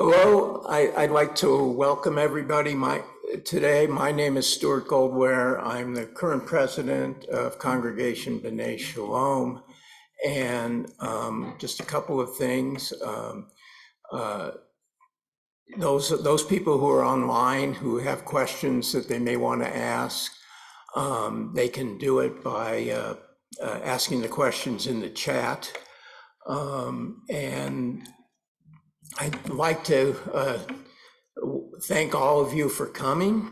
Hello, I'd like to welcome everybody. Today, my name is Stuart Goldware. I'm the current president of Congregation B'nai Shalom. And just a couple of things. Those people who are online who have questions that they may want to ask, they can do it by asking the questions in the chat. And I'd like to thank all of you for coming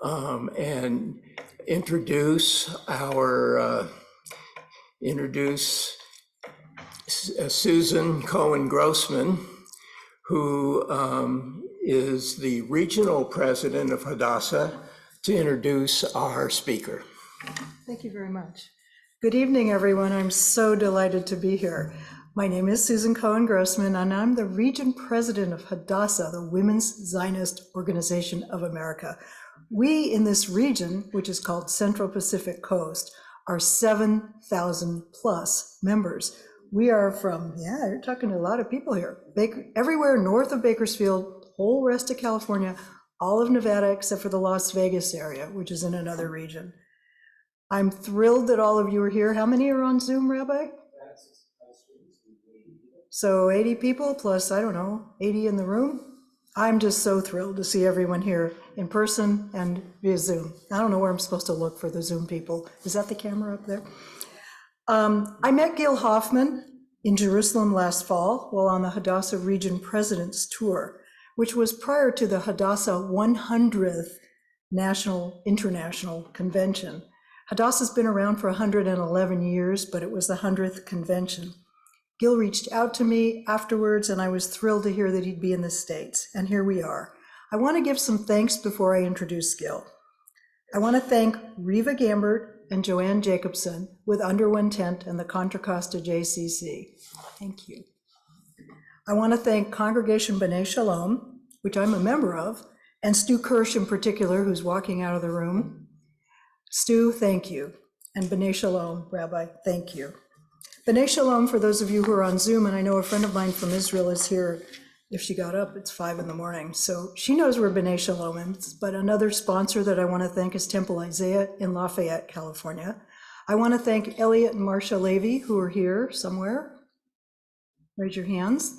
and introduce Susan Cohen-Grossman, who is the regional president of Hadassah, to introduce our speaker. Thank you very much. Good evening, everyone. I'm so delighted to be here. My name is Susan Cohen-Grossman, and I'm the region president of Hadassah, the Women's Zionist Organization of America. We in this region, which is called Central Pacific Coast, are 7,000 plus members. We are from, you're talking to a lot of people here, everywhere north of Bakersfield, whole rest of California, all of Nevada, except for the Las Vegas area, which is in another region. I'm thrilled that all of you are here. How many are on Zoom, Rabbi? So 80 people plus, I don't know, 80 in the room. I'm just so thrilled to see everyone here in person and via Zoom. I don't know where I'm supposed to look for the Zoom people. Is that the camera up there? I met Gil Hoffman in Jerusalem last fall while on the Hadassah Region President's Tour, which was prior to the Hadassah 100th International Convention. Hadassah's been around for 111 years, but it was the 100th convention. Gil reached out to me afterwards, and I was thrilled to hear that he'd be in the States, and here we are. I want to give some thanks before I introduce Gil. I want to thank Riva Gambert and Joanne Jacobson with Under One Tent and the Contra Costa JCC. Thank you. I want to thank Congregation B'nai Shalom, which I'm a member of, and Stu Kirsch in particular, who's walking out of the room. Stu, thank you. And B'nai Shalom, Rabbi, thank you. B'nai Shalom, for those of you who are on Zoom, and I know a friend of mine from Israel is here. If she got up, it's 5 in the morning. So she knows where B'nai Shalom is, but another sponsor that I want to thank is Temple Isaiah in Lafayette, California. I want to thank Elliot and Marcia Levy, who are here somewhere. Raise your hands.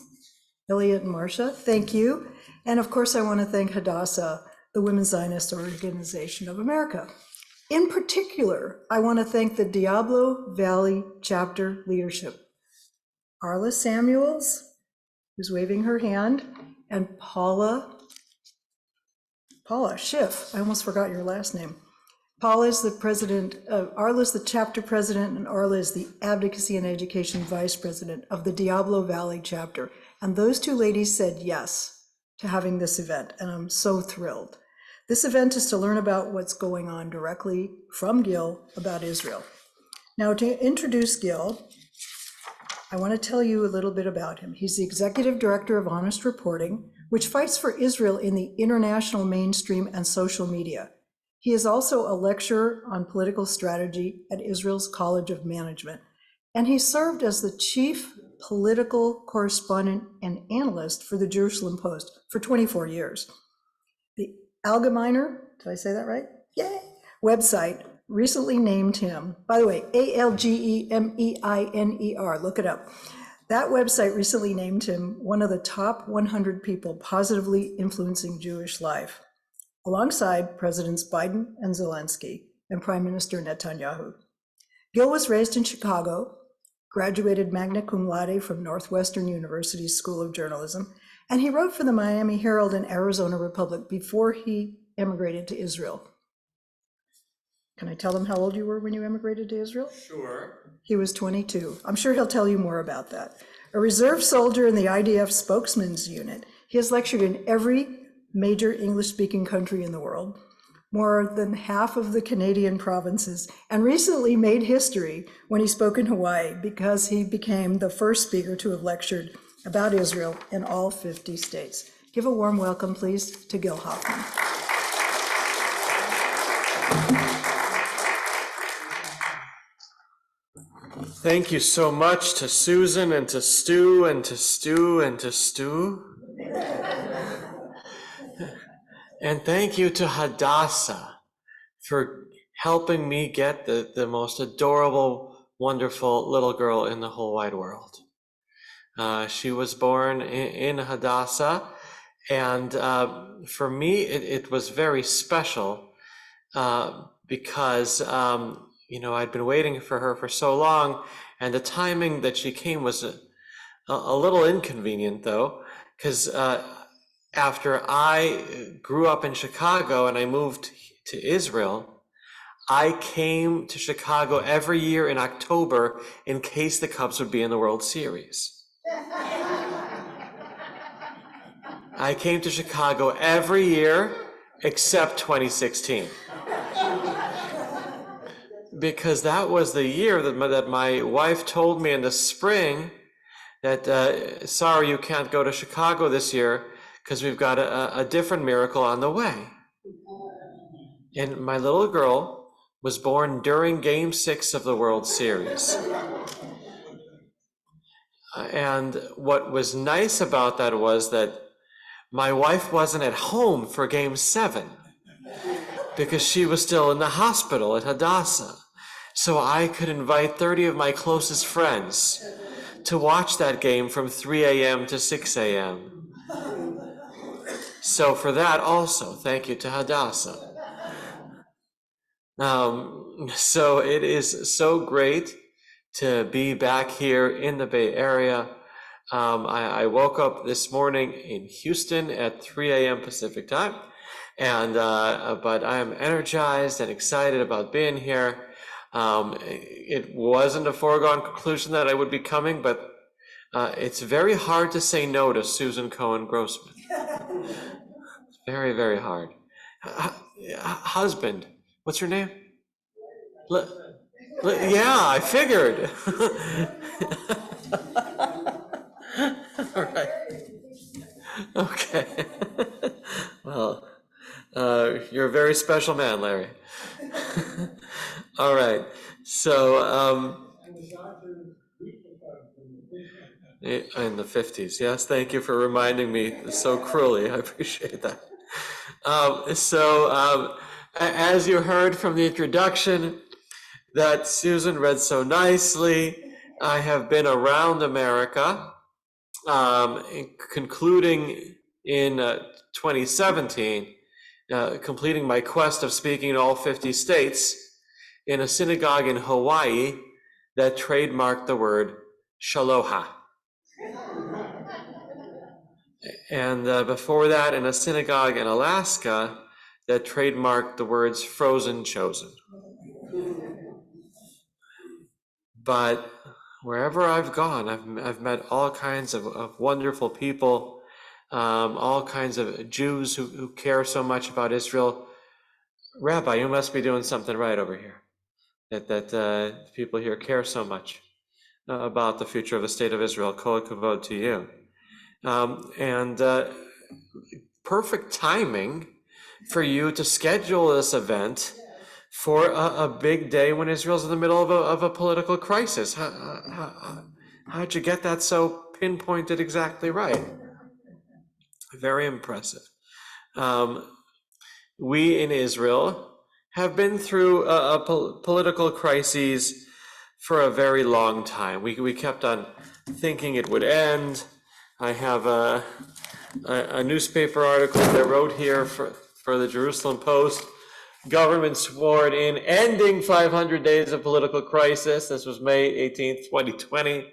Elliot and Marcia, thank you. And of course, I want to thank Hadassah, the Women's Zionist Organization of America. In particular, I want to thank the Diablo Valley chapter leadership. Arla Samuels, who's waving her hand, and Paula Schiff. I almost forgot your last name. Paula is the president, Arla is the chapter president, and Arla is the advocacy and education vice president of the Diablo Valley chapter. And those two ladies said yes to having this event, and I'm so thrilled. This event is to learn about what's going on directly from Gil about Israel. Now, to introduce Gil, I want to tell you a little bit about him. He's the executive director of Honest Reporting, which fights for Israel in the international mainstream and social media. He is also a lecturer on political strategy at Israel's College of Management, and he served as the chief political correspondent and analyst for the Jerusalem Post for 24 years. The Allgemeiner, did I say that right? Yay! Website recently named him, by the way, Algemeiner, look it up. That website recently named him one of the top 100 people positively influencing Jewish life, alongside Presidents Biden and Zelensky and Prime Minister Netanyahu. Gil was raised in Chicago, graduated magna cum laude from Northwestern University School of Journalism, and he wrote for the Miami Herald and Arizona Republic before he emigrated to Israel. Can I tell them how old you were when you emigrated to Israel? Sure. He was 22. I'm sure he'll tell you more about that. A reserve soldier in the IDF spokesman's unit, he has lectured in every major English-speaking country in the world, more than half of the Canadian provinces, and recently made history when he spoke in Hawaii because he became the first speaker to have lectured about Israel in all 50 states. Give a warm welcome, please, to Gil Hoffman. Thank you so much to Susan and to Stu and to Stu and to Stu. And thank you to Hadassah for helping me get the most adorable, wonderful little girl in the whole wide world. She was born in Hadassah, and for me, it was very special because, I'd been waiting for her for so long, and the timing that she came was a little inconvenient, though, because after I grew up in Chicago and I moved to Israel, I came to Chicago every year in October in case the Cubs would be in the World Series. I came to Chicago every year except 2016. Because that was the year that my wife told me in the spring that, sorry, you can't go to Chicago this year because we've got a different miracle on the way. And my little girl was born during Game 6 of the World Series. And what was nice about that was that my wife wasn't at home for Game 7 because she was still in the hospital at Hadassah. So I could invite 30 of my closest friends to watch that game from 3 a.m. to 6 a.m. So for that also, thank you to Hadassah. So it is so great to be back here in the Bay Area. I woke up this morning in Houston at 3 a.m. Pacific time, and but I am energized and excited about being here. It wasn't a foregone conclusion that I would be coming, but it's very hard to say no to Susan Cohen Grossman. Very, very hard. Husband, what's your name? Yeah, I figured. All right. Okay. Well, you're a very special man, Larry. All right. So, in the 50s, yes. Thank you for reminding me so cruelly. I appreciate that. As you heard from the introduction that Susan read so nicely, I have been around America, concluding in 2017, completing my quest of speaking in all 50 states in a synagogue in Hawaii that trademarked the word shaloha. And before that, in a synagogue in Alaska that trademarked the words frozen chosen. But wherever I've gone, I've met all kinds of wonderful people, all kinds of Jews who care so much about Israel. Rabbi, you must be doing something right over here, that people here care so much about the future of the state of Israel. Kol kavod to you. Perfect timing for you to schedule this event for a big day when Israel's in the middle of a political crisis. How'd you get that so pinpointed exactly right? Very impressive. We in Israel have been through a political crisis for a very long time. We kept on thinking it would end. I have a newspaper article that I wrote here for the Jerusalem Post. Government sworn in ending 500 days of political crisis. This was May 18th, 2020.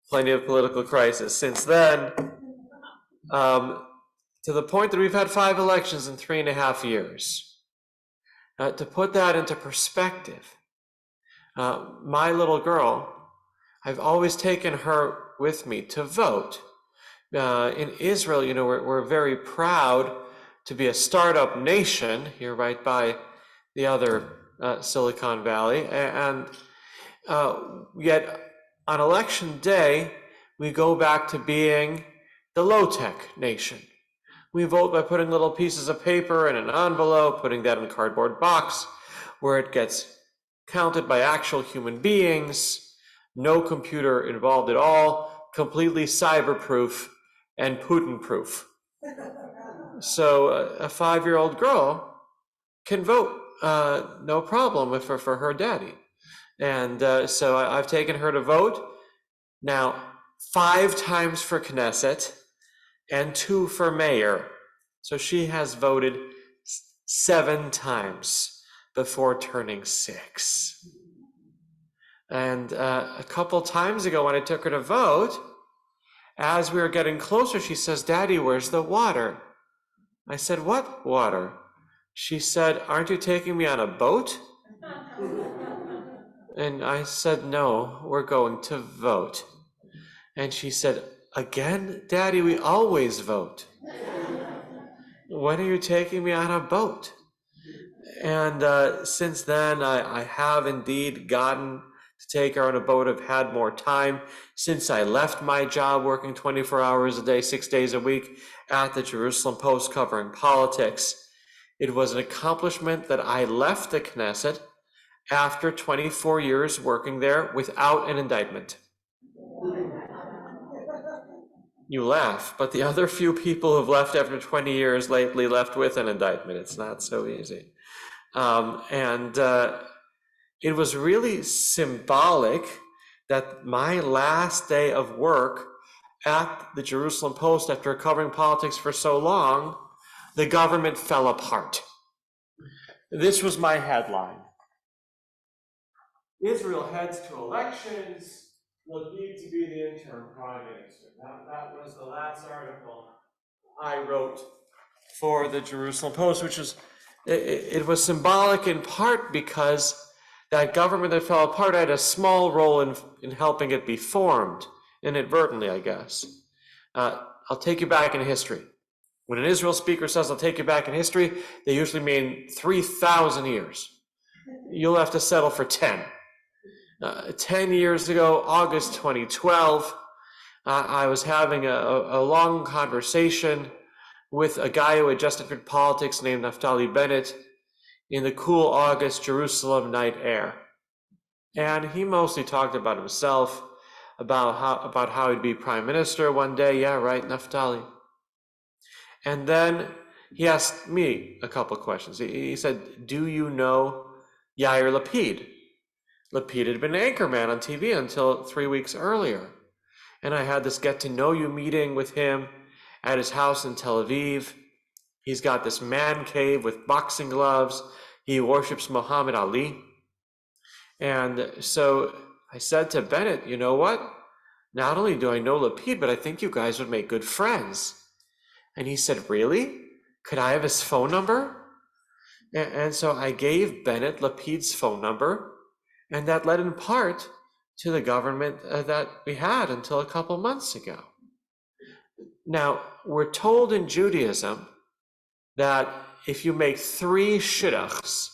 Plenty of political crisis since then, to the point that we've had 5 elections in 3.5 years. To put that into perspective, my little girl, I've always taken her with me to vote. In Israel, we're very proud to be a startup nation here right by the other Silicon Valley. And yet on election day, we go back to being the low-tech nation. We vote by putting little pieces of paper in an envelope, putting that in a cardboard box where it gets counted by actual human beings, no computer involved at all, completely cyber-proof and Putin-proof. So a 5-year-old girl can vote, no problem for her daddy. And so I've taken her to vote now 5 times for Knesset and 2 for mayor. So she has voted 7 times before turning 6. And a couple times ago when I took her to vote, as we were getting closer, she says, "Daddy, where's the water?" I said, "What water?" She said, "Aren't you taking me on a boat?" And I said, "No, we're going to vote." And she said, "Again, Daddy, we always vote. When are you taking me on a boat?" And since then, I have indeed gotten to take her on a boat. I've had more time since I left my job working 24 hours a day, 6 days a week at the Jerusalem Post covering politics. It was an accomplishment that I left the Knesset after 24 years working there without an indictment. You laugh, but the other few people who've left after 20 years lately left with an indictment. It's not so easy. And it was really symbolic that my last day of work at the Jerusalem Post, after covering politics for so long, the government fell apart. This was my headline. Israel heads to elections, will need to be the interim prime minister. That was the last article I wrote for the Jerusalem Post, which was, it was symbolic in part because that government that fell apart had a small role in helping it be formed, inadvertently, I guess. I'll take you back in history. When an Israel speaker says, "I'll take you back in history," they usually mean 3,000 years. You'll have to settle for 10. 10 years ago, August 2012, I was having a long conversation with a guy who had just entered politics named Naftali Bennett in the cool August Jerusalem night air. And he mostly talked about himself, about how he'd be prime minister one day. Yeah, right, Naftali. And then he asked me a couple of questions. He said, "Do you know Yair Lapid?" Lapid had been an anchorman on TV until 3 weeks earlier. And I had this get-to-know-you meeting with him at his house in Tel Aviv. He's got this man cave with boxing gloves. He worships Muhammad Ali. And so I said to Bennett, "You know what? Not only do I know Lapid, but I think you guys would make good friends." And he said, "Really? Could I have his phone number?" And so I gave Bennett Lapid's phone number, and that led in part to the government that we had until a couple months ago. Now, we're told in Judaism that if you make 3 shidduchs,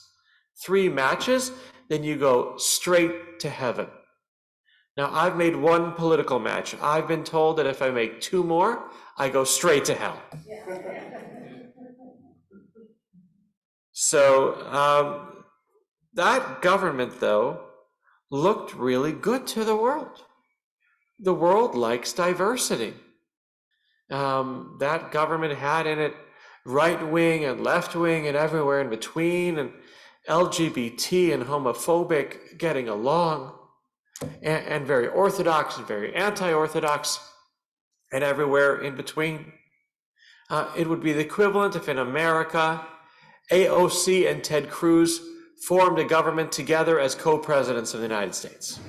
3 matches, then you go straight to heaven. Now, I've made 1 political match. I've been told that if I make 2 more, I go straight to hell. So that government, though, looked really good to the world. The world likes diversity. That government had in it right wing and left wing and everywhere in between, and LGBT and homophobic getting along, and very orthodox and very anti-orthodox, and everywhere in between. It would be the equivalent if in America, AOC and Ted Cruz formed a government together as co-presidents of the United States.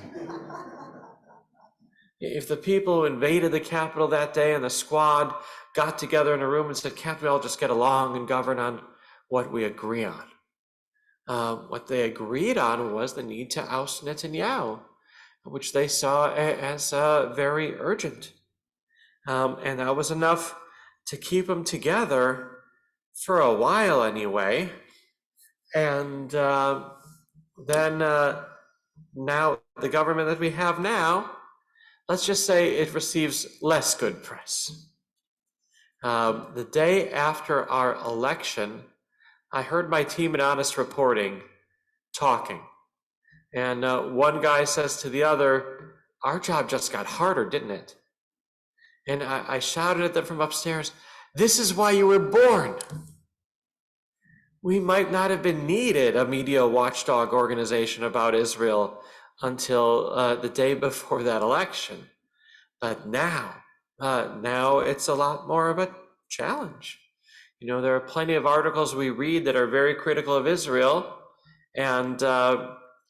If the people who invaded the Capitol that day and the squad got together in a room and said, "Can't we all just get along and govern on what we agree on?" What they agreed on was the need to oust Netanyahu, which they saw as very urgent. And that was enough to keep them together for a while anyway. And then now the government that we have now, let's just say it receives less good press. The day after our election, I heard my team at Honest Reporting talking. And one guy says to the other, "Our job just got harder, didn't it?" And I shouted at them from upstairs, This is why you were born. We might not have been needed a media watchdog organization about Israel until the day before that election. But now it's a lot more of a challenge. There are plenty of articles we read that are very critical of Israel, and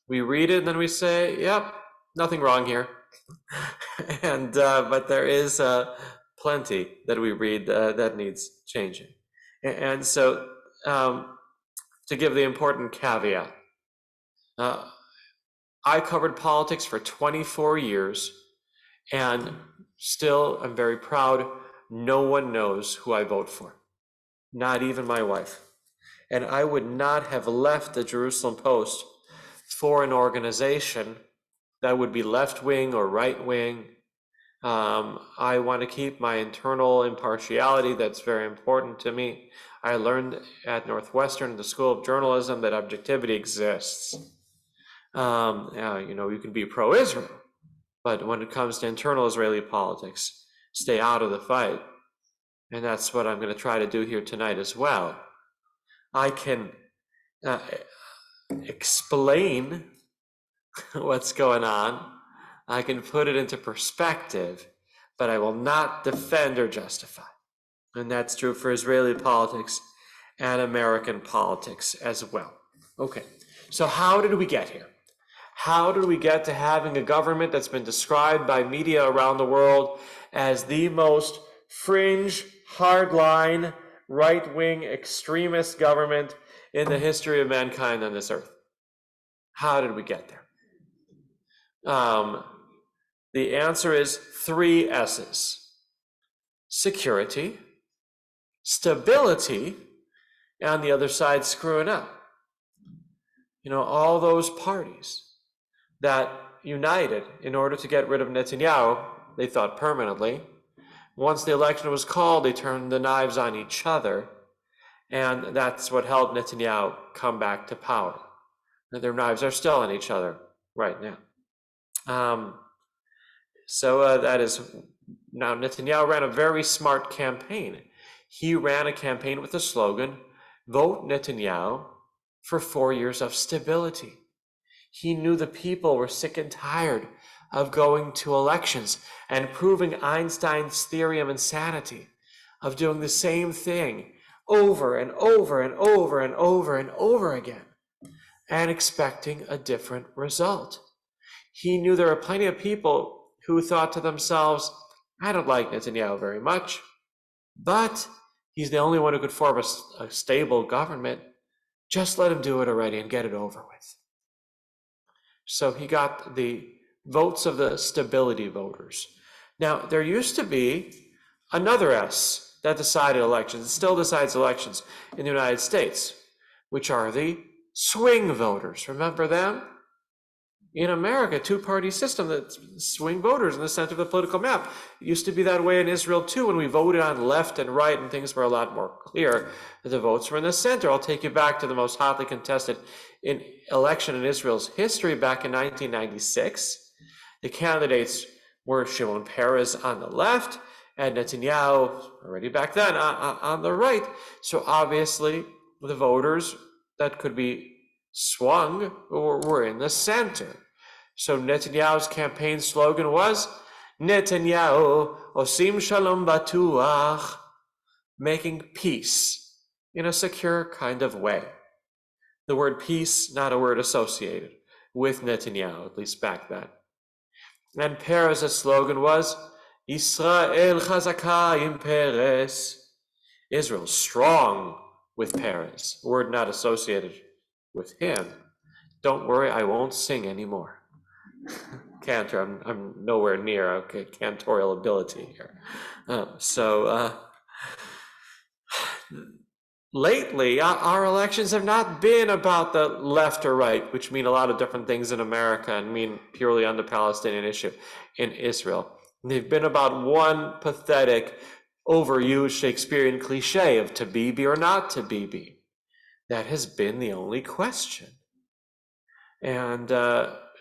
we read it and then we say, yep, nothing wrong here. And but there is plenty that we read that needs changing. And so to give the important caveat, I covered politics for 24 years, and still I'm very proud. No one knows who I vote for, not even my wife. And I would not have left the Jerusalem Post for an organization that would be left-wing or right-wing. I want to keep my internal impartiality. That's very important to me. I learned at Northwestern, the School of Journalism, that objectivity exists. You can be pro-Israel, but when it comes to internal Israeli politics, stay out of the fight. And that's what I'm going to try to do here tonight as well. I can explain what's going on. I can put it into perspective, but I will not defend or justify. And that's true for Israeli politics and American politics as well. Okay, so how did we get here? How did we get to having a government that's been described by media around the world as the most fringe, hardline, right-wing, extremist government in the history of mankind on this earth? How did we get there? The answer is 3 S's: security, stability, and the other side screwing up. All those parties that united in order to get rid of Netanyahu, they thought permanently. Once the election was called, they turned the knives on each other, and that's what helped Netanyahu come back to power. Their knives are still on each other right now. That is, now Netanyahu ran a very smart campaign. He ran a campaign with the slogan, "Vote Netanyahu for 4 years of stability." He knew the people were sick and tired of going to elections and proving Einstein's theory of insanity, of doing the same thing over and over and over and over and over again, and expecting a different result. He knew there were plenty of people who thought to themselves, I don't like Netanyahu very much, but he's the only one who could form a stable government. Just let him do it already and get it over with. So he got the votes of the stability voters. Now, there used to be another S that decided elections, it still decides elections in the United States, which are the swing voters. Remember them? In America, 2-party system, that swing voters in the center of the political map. It used to be that way in Israel too, when we voted on left and right and things were a lot more clear. The votes were in the center. I'll take you back to the most hotly contested election in Israel's history back in 1996. The candidates were Shimon Peres on the left and Netanyahu, already back then, on the right. So obviously, the voters that could be swung were in the center. So Netanyahu's campaign slogan was, Netanyahu osim shalom batuach, making peace in a secure kind of way. The word peace, not a word associated with Netanyahu, at least back then. And Peres' slogan was, Israel chazaka im Peres. Israel strong with Peres, a word not associated with him. Don't worry, I won't sing anymore. Cantor, I'm nowhere near cantorial ability here. Lately, our elections have not been about the left or right, which mean a lot of different things in America and mean purely on the Palestinian issue in Israel. They've been about one pathetic, overused Shakespearean cliche of to be or not to be. That has been the only question. And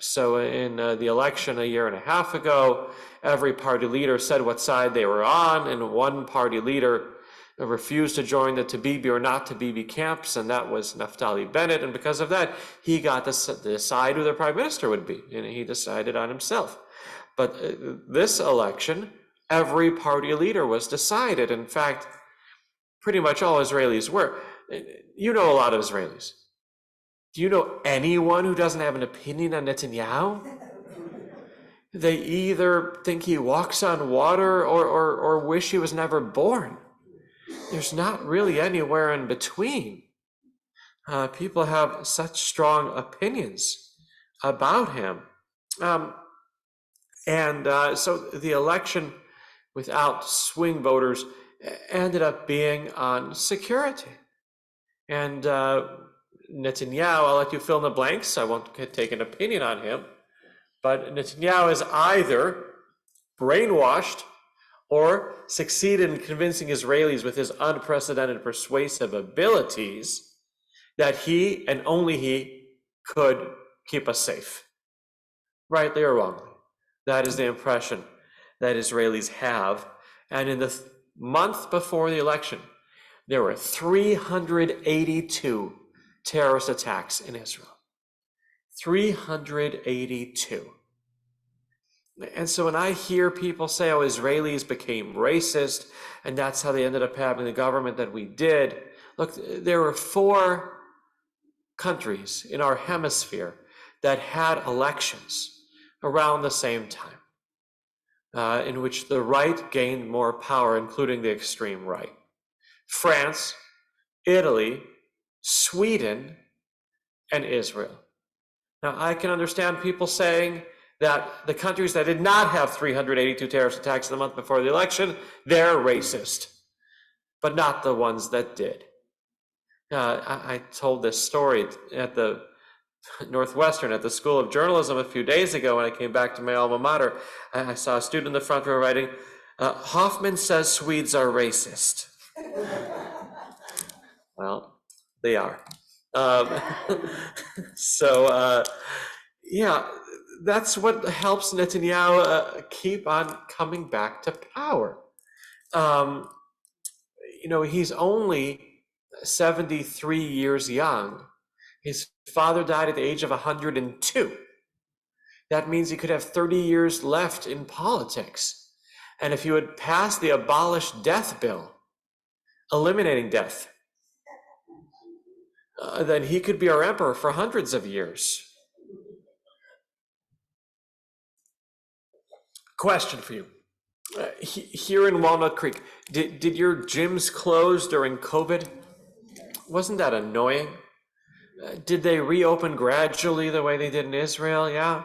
so in the election a year and a half ago, every party leader said what side they were on, and one party leader refused to join the Tabibi or not Tabibi camps, and that was Naftali Bennett. And because of that, he got to decide who the prime minister would be, and he decided on himself. But this election, every party leader was decided. In fact, pretty much all Israelis were. You know a lot of Israelis. Do you know anyone who doesn't have an opinion on Netanyahu? They either think he walks on water or wish he was never born. There's not really anywhere in between. People have such strong opinions about him. So the election without swing voters ended up being on security. And Netanyahu, I'll let you fill in the blanks. I won't take an opinion on him. But Netanyahu is either brainwashed or succeeded in convincing Israelis with his unprecedented persuasive abilities that he and only he could keep us safe. Rightly or wrongly. That is the impression that Israelis have. And in the month before the election, there were 382 terrorist attacks in Israel. 382. And so when I hear people say, oh, Israelis became racist, and that's how they ended up having the government that we did. Look, there were 4 countries in our hemisphere that had elections around the same time, in which the right gained more power, including the extreme right. France, Italy, Sweden, and Israel. Now, I can understand people saying that the countries that did not have 382 terrorist attacks in the month before the election, they're racist, but not the ones that did. I told this story at the Northwestern, at the School of Journalism a few days ago when I came back to my alma mater. I saw a student in the front row writing, Hoffman says Swedes are racist. Well, they are. That's what helps Netanyahu keep on coming back to power. He's only 73 years young. His father died at the age of 102. That means he could have 30 years left in politics. And if you had passed the abolished death bill, eliminating death, then he could be our emperor for hundreds of years. Question for you. Here in Walnut Creek, did your gyms close during COVID? Wasn't that annoying? Did they reopen gradually the way they did in Israel? Yeah.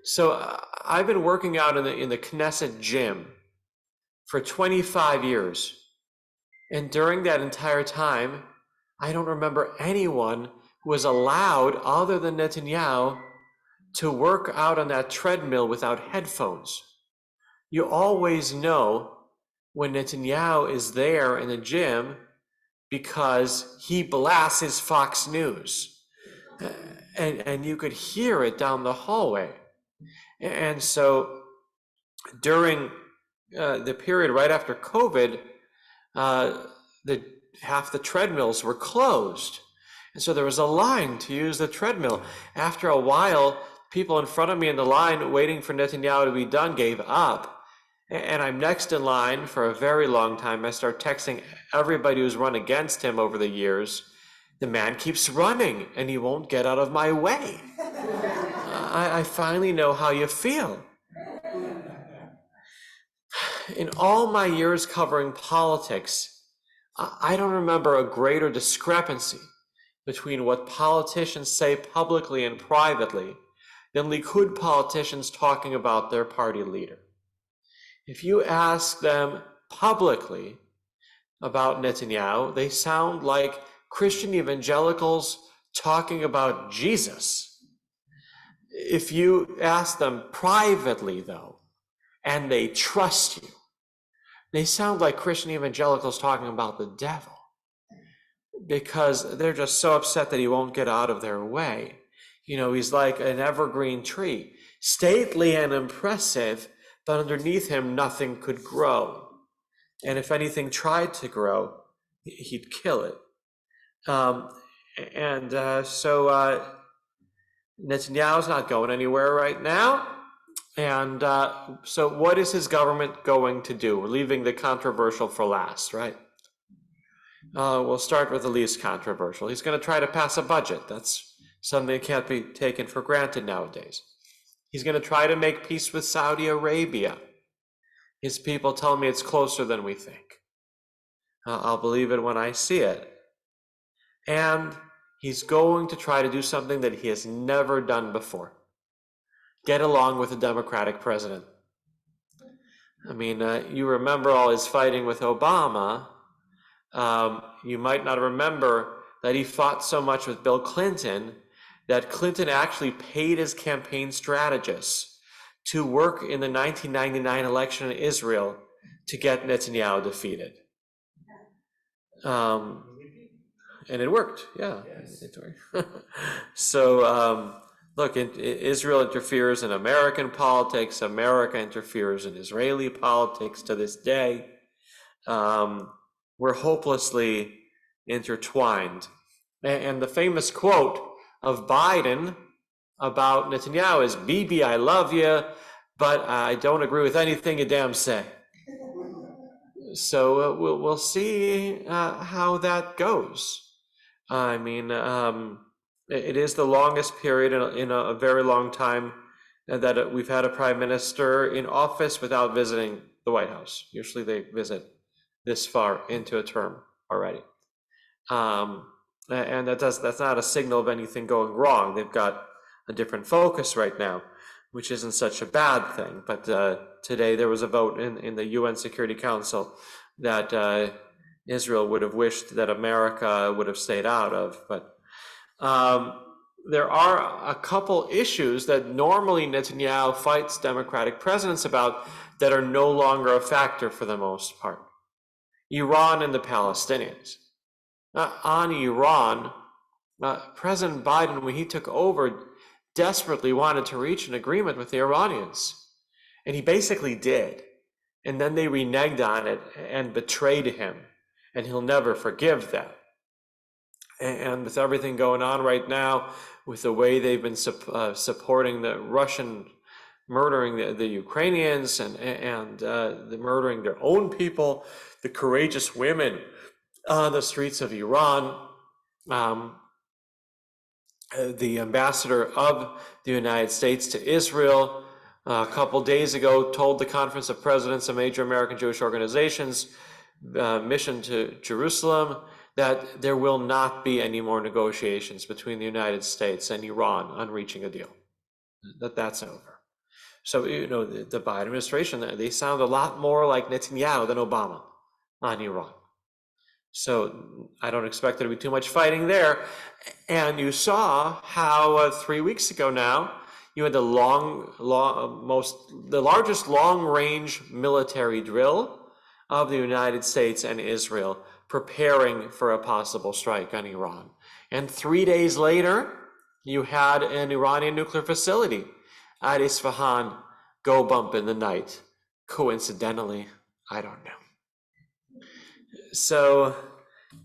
So I've been working out in the Knesset gym for 25 years. And during that entire time, I don't remember anyone who was allowed, other than Netanyahu, to work out on that treadmill without headphones. You always know when Netanyahu is there in the gym because he blasts his Fox News. And you could hear it down the hallway. And so during the period right after COVID, half the treadmills were closed. And so there was a line to use the treadmill. After a while, people in front of me in the line waiting for Netanyahu to be done gave up. And I'm next in line for a very long time. I start texting everybody who's run against him over the years. The man keeps running and he won't get out of my way. I finally know how you feel. In all my years covering politics, I don't remember a greater discrepancy between what politicians say publicly and privately than Likud politicians talking about their party leader. If you ask them publicly about Netanyahu, they sound like Christian evangelicals talking about Jesus. If you ask them privately, though, and they trust you, they sound like Christian evangelicals talking about the devil, because they're just so upset that he won't get out of their way. He's like an evergreen tree, stately and impressive, but underneath him, nothing could grow. And if anything tried to grow, he'd kill it. So Netanyahu's not going anywhere right now. And so what is his government going to do? We're leaving the controversial for last, right? We'll start with the least controversial. He's going to try to pass a budget. That's something that can't be taken for granted nowadays. He's going to try to make peace with Saudi Arabia. His people tell me it's closer than we think. I'll believe it when I see it. And he's going to try to do something that he has never done before. Get along with a Democratic president. I mean, you remember all his fighting with Obama. You might not remember that he fought so much with Bill Clinton that Clinton actually paid his campaign strategists to work in the 1999 election in Israel to get Netanyahu defeated. And it worked, yeah. It worked. So, look, Israel interferes in American politics. America interferes in Israeli politics to this day. We're hopelessly intertwined. And the famous quote of Biden about Netanyahu is, "Bibi, I love you, but I don't agree with anything you damn say." So we'll see how that goes. I mean, it is the longest period in a very long time that we've had a prime minister in office without visiting the White House. Usually they visit this far into a term already. And that's not a signal of anything going wrong. They've got a different focus right now, which isn't such a bad thing. But today there was a vote in the UN Security Council that Israel would have wished that America would have stayed out of. But there are a couple issues that normally Netanyahu fights Democratic presidents about that are no longer a factor for the most part. Iran and the Palestinians. On Iran, President Biden, when he took over, desperately wanted to reach an agreement with the Iranians. And he basically did. And then they reneged on it and betrayed him. And he'll never forgive them. And with everything going on right now, with the way they've been supporting the Russian murdering the Ukrainians and the murdering their own people, the courageous women on the streets of Iran, the ambassador of the United States to Israel a couple days ago told the Conference of Presidents of major American Jewish organizations mission to Jerusalem that there will not be any more negotiations between the United States and Iran on reaching a deal, that's over. So, the Biden administration, they sound a lot more like Netanyahu than Obama on Iran. So I don't expect there to be too much fighting there. And you saw how 3 weeks ago now, you had the largest long-range military drill of the United States and Israel preparing for a possible strike on Iran. And 3 days later, you had an Iranian nuclear facility at Isfahan go bump in the night. Coincidentally, I don't know. So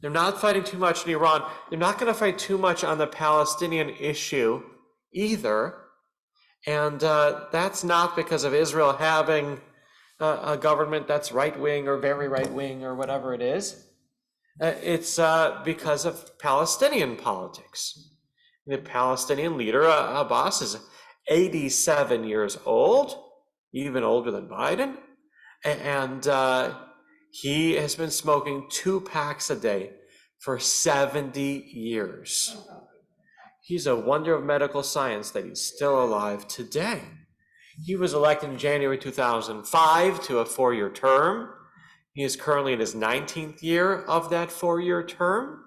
they're not fighting too much in Iran. They're not going to fight too much on the Palestinian issue either. And that's not because of Israel having a government that's right-wing or very right-wing or whatever it is. It's because of Palestinian politics. The Palestinian leader, Abbas, is 87 years old, even older than Biden. And he has been smoking 2 packs a day for 70 years. He's a wonder of medical science that he's still alive today. He was elected in January 2005 to a 4-year term. He is currently in his 19th year of that 4-year term.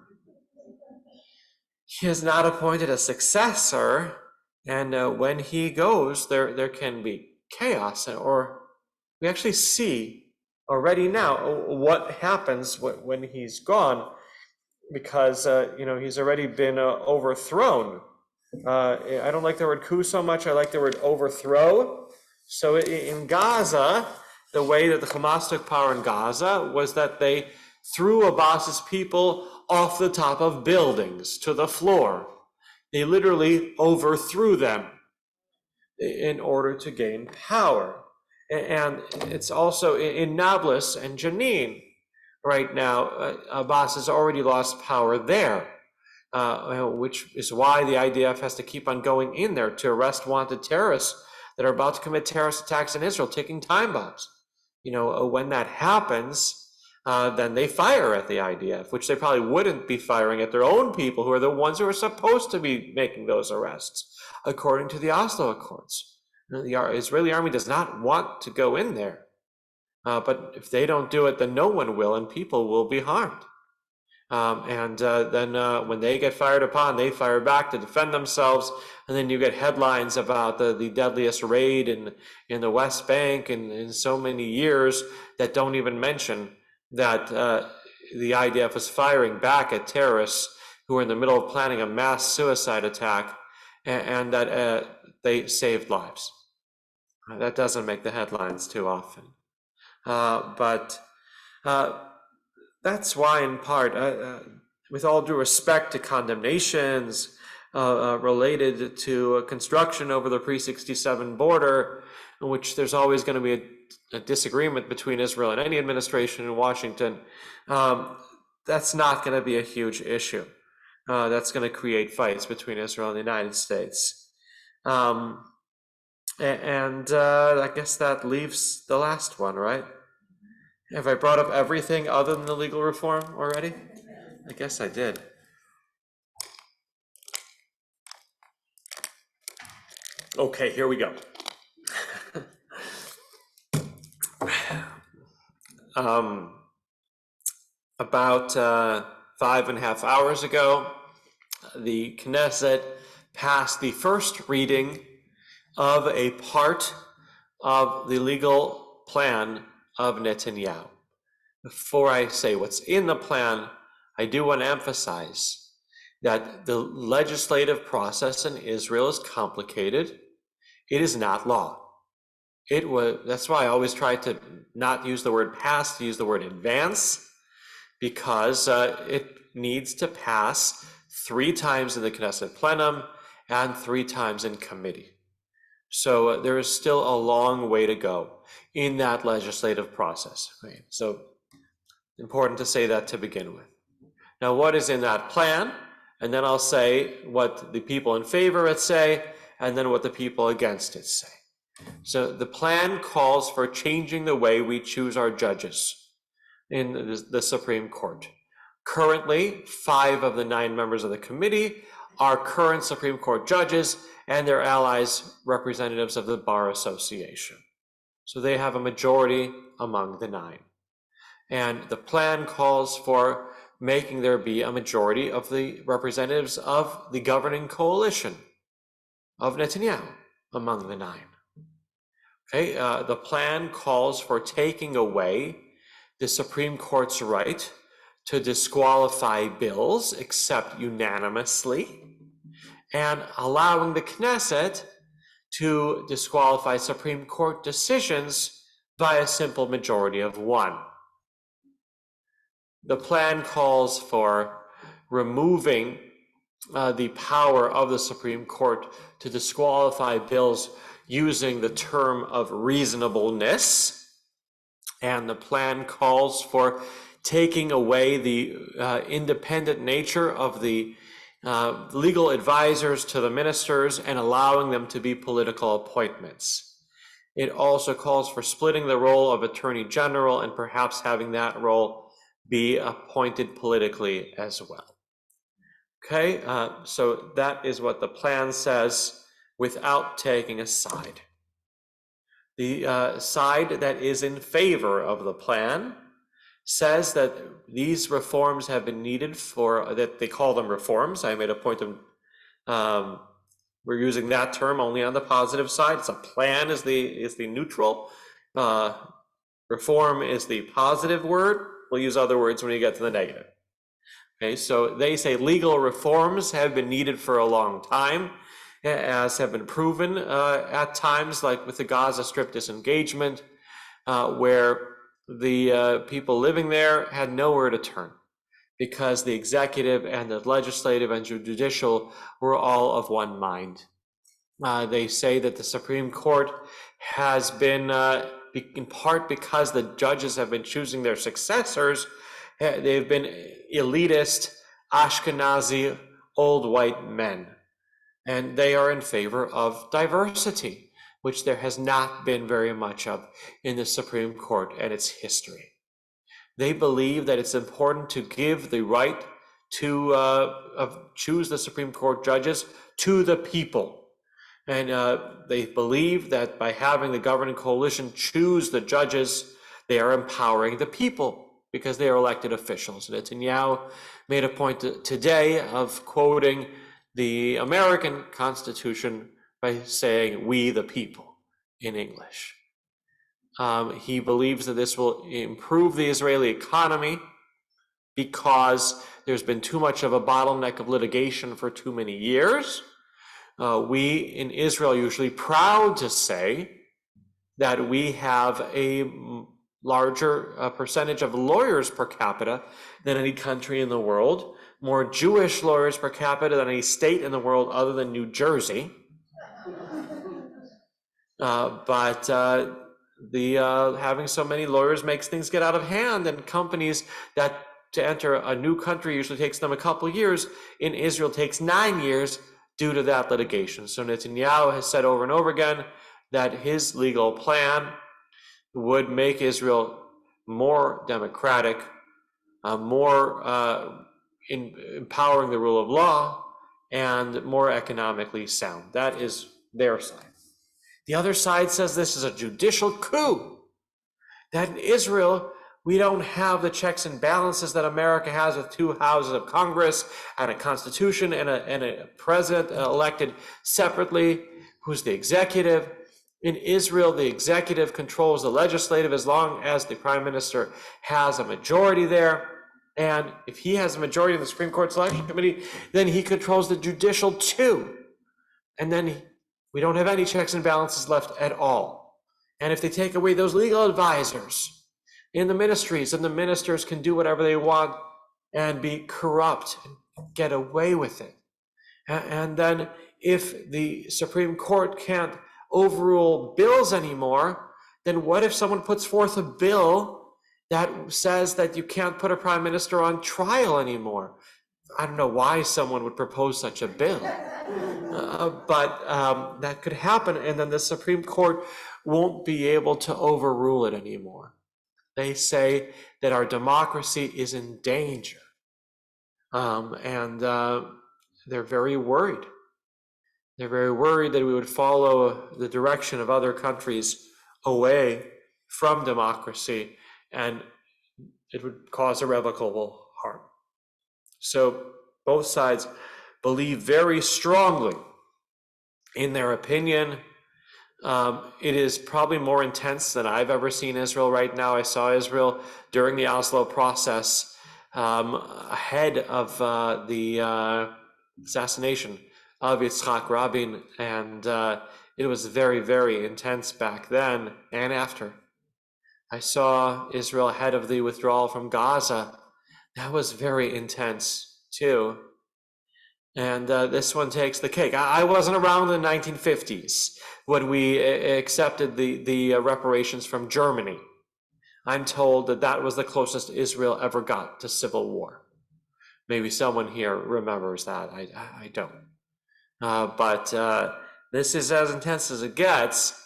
He has not appointed a successor, and when he goes, there can be chaos, or we actually see already now what happens when he's gone, because he's already been overthrown. I don't like the word coup so much. I like the word overthrow. So in Gaza, the way that the Hamas took power in Gaza was that they threw Abbas's people off the top of buildings to the floor. They literally overthrew them in order to gain power. And it's also in Nablus and Jenin right now. Abbas has already lost power there, which is why the IDF has to keep on going in there to arrest wanted terrorists that are about to commit terrorist attacks in Israel, taking time bombs. When that happens, then they fire at the IDF, which they probably wouldn't be firing at their own people, who are the ones who are supposed to be making those arrests, according to the Oslo Accords. The Israeli army does not want to go in there. But if they don't do it, then no one will, and people will be harmed. Then when they get fired upon, they fire back to defend themselves, and then you get headlines about the deadliest raid in the West Bank in so many years that don't even mention that the IDF was firing back at terrorists who were in the middle of planning a mass suicide attack, and that they saved lives. That doesn't make the headlines too often. But that's why, in part, with all due respect to condemnations related to construction over the pre-67 border, in which there's always going to be a disagreement between Israel and any administration in Washington, that's not going to be a huge issue. That's going to create fights between Israel and the United States. I guess that leaves the last one, right? Have I brought up everything other than the legal reform already? I guess I did. Okay, here we go. About 5.5 hours ago, the Knesset passed the first reading of a part of the legal plan of Netanyahu. Before I say what's in the plan, I do want to emphasize that the legislative process in Israel is complicated. It is not law. That's why I always try to not use the word pass, to use the word advance, because it needs to pass 3 times in the Knesset plenum and 3 times in committee. So there is still a long way to go in that legislative process. Right? So important to say that to begin with. Now, what is in that plan? And then I'll say what the people in favor it say, and then what the people against it say. So the plan calls for changing the way we choose our judges in the Supreme Court. Currently, 5 of the 9 members of the committee are current Supreme Court judges and their allies, representatives of the Bar Association. So they have a majority among the 9. And the plan calls for making there be a majority of the representatives of the governing coalition of Netanyahu among the 9. Okay, the plan calls for taking away the Supreme Court's right to disqualify bills except unanimously, and allowing the Knesset to disqualify Supreme Court decisions by a simple majority of 1. The plan calls for removing the power of the Supreme Court to disqualify bills using the term of reasonableness, and the plan calls for taking away the independent nature of the legal advisors to the ministers and allowing them to be political appointments. It also calls for splitting the role of Attorney General and perhaps having that role be appointed politically as well. Okay, so that is what the plan says without taking a side. The side that is in favor of the plan says that these reforms have been needed that they call them reforms. I made a point of, we're using that term only on the positive side. It's a plan is the neutral. Reform is the positive word. We'll use other words when you get to the negative. Okay, so they say legal reforms have been needed for a long time, as have been proven at times, like with the Gaza Strip disengagement. where the people living there had nowhere to turn because the executive and the legislative and judicial were all of one mind. They say that the Supreme Court has been, in part because the judges have been choosing their successors, they've been elitist, Ashkenazi, old white men. And they are in favor of diversity, which there has not been very much of in the Supreme Court and its history. They believe that it's important to give the right to choose the Supreme Court judges to the people. And they believe that by having the governing coalition choose the judges, they are empowering the people because they are elected officials. Netanyahu made a point today of quoting the American Constitution by saying, "We the people," in English. He believes that this will improve the Israeli economy because there's been too much of a bottleneck of litigation for too many years. We in Israel are usually proud to say that we have a larger percentage of lawyers per capita than any country in the world, more Jewish lawyers per capita than any state in the world other than New Jersey. But having so many lawyers makes things get out of hand, and companies that to enter a new country usually takes them a couple years. In Israel, takes 9 years due to that litigation. So Netanyahu has said over and over again that his legal plan would make Israel more democratic, more empowering the rule of law, and more economically sound. That is their side. The other side says this is a judicial coup, that in Israel, we don't have the checks and balances that America has with 2 houses of Congress and a constitution and a president elected separately, who's the executive. In Israel, the executive controls the legislative as long as the prime minister has a majority there. And if he has a majority in the Supreme Court Selection Committee, then he controls the judicial too. And then we don't have any checks and balances left at all. And if they take away those legal advisors in the ministries, and the ministers can do whatever they want and be corrupt and get away with it. And then if the Supreme Court can't overrule bills anymore, then what if someone puts forth a bill that says that you can't put a prime minister on trial anymore? I don't know why someone would propose such a bill, but that could happen, and then the Supreme Court won't be able to overrule it anymore. They say that our democracy is in danger, and they're very worried. They're very worried that we would follow the direction of other countries away from democracy, and it would cause irrevocable harm. So both sides believe very strongly in their opinion. It is probably more intense than I've ever seen Israel right now. I saw Israel during the Oslo process, ahead of the assassination of Yitzhak Rabin, and it was very, very intense back then and after. I saw Israel ahead of the withdrawal from Gaza. That was very intense too. And this one takes the cake. I wasn't around in the 1950s when we accepted the reparations from Germany. I'm told that that was the closest Israel ever got to civil war. Maybe someone here remembers that. I don't. But this is as intense as it gets.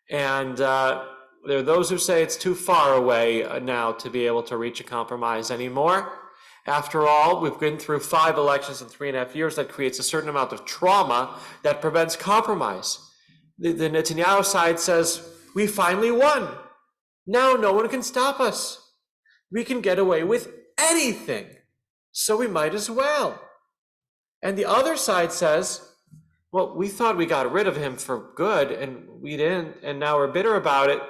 And there are those who say it's too far away now to be able to reach a compromise anymore. After all, we've been through 5 elections in 3.5 years. That creates a certain amount of trauma that prevents compromise. The Netanyahu side says, we finally won. Now no one can stop us. We can get away with anything, so we might as well. And the other side says, well, we thought we got rid of him for good, and we didn't, and now we're bitter about it.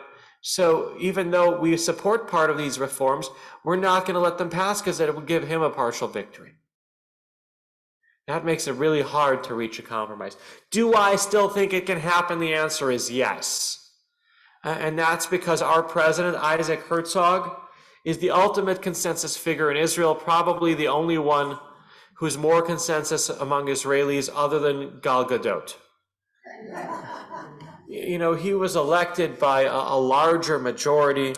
So even though we support part of these reforms, we're not going to let them pass because it would give him a partial victory. That makes it really hard to reach a compromise. Do I still think it can happen? The answer is yes. And that's because our president, Isaac Herzog, is the ultimate consensus figure in Israel, probably the only one who's more consensus among Israelis other than Gal Gadot. You know, he was elected by a larger majority